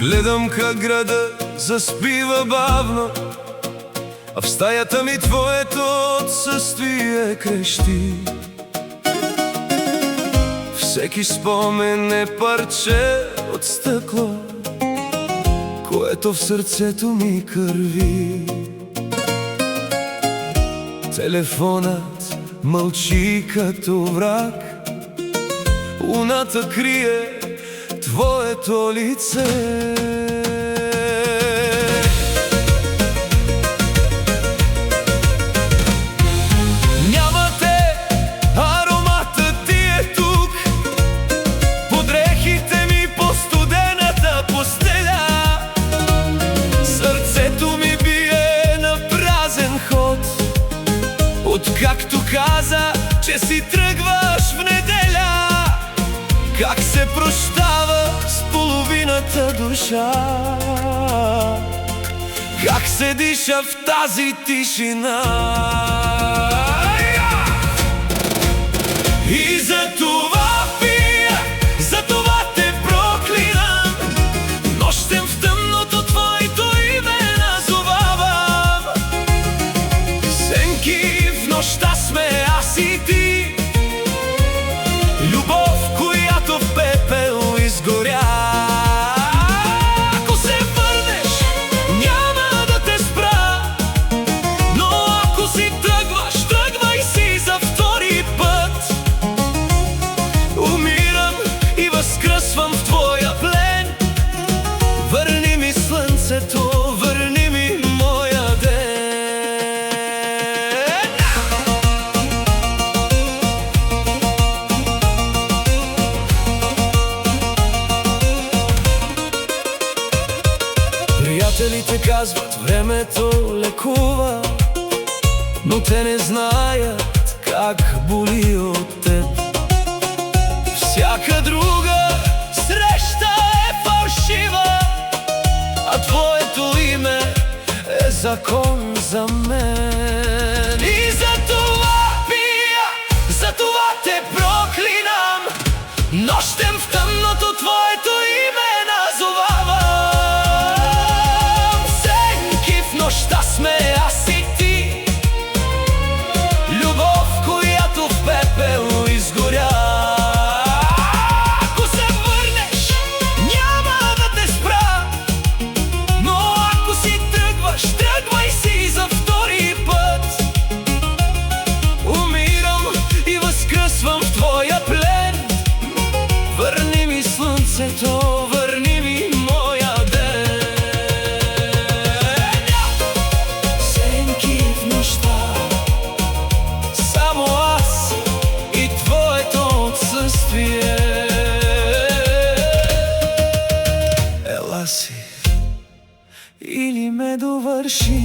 Гледам как града заспива бавно, а в стаята ми твоето отсъствие крещи. Всеки спомен е парче от стъкло, което в сърцето ми кърви. Телефонът мълчи като враг, луната крие твоето лице. Няма те, ароматът ти е тук, под дрехите ми по студената постеля. Сърцето ми бие на празен ход, откакто каза, че си тръгваш в неделя. Как се прощава с половината душа, как се диша в тази тишина. И за това пия, за това те проклинам, нощем в тъмното твоето име назовавам. Сенки в нощта сме аз и ти, любов, която в пепел изгоря. Ако се върнеш, няма да те спра, но ако си тръгваш, тръгвай си за втори път. Умирам и възкръсвам в твоя плен. Върни ми слънцето, върни ми моя ден. Приятелите казват, времето лекува, но те не знаят как боли от теб. Всяка друга среща е фалшива, а твоето име е закон за мен. И за това пия, за това те проклинам, нощем в тъмното твоето име назовавам. Сенки в нощта сме аз и ти, любов, която в пепел изгоря. Ако се върнеш, няма да те спра, но ако си тръгваш, тръгвай си за втори път. Умирам и възкръсвам в твоя плен. Върни ми слънцето, върни ми моя ден. Сенки в нощта, само аз и твоето отсъствие. Ела си или ме довърши.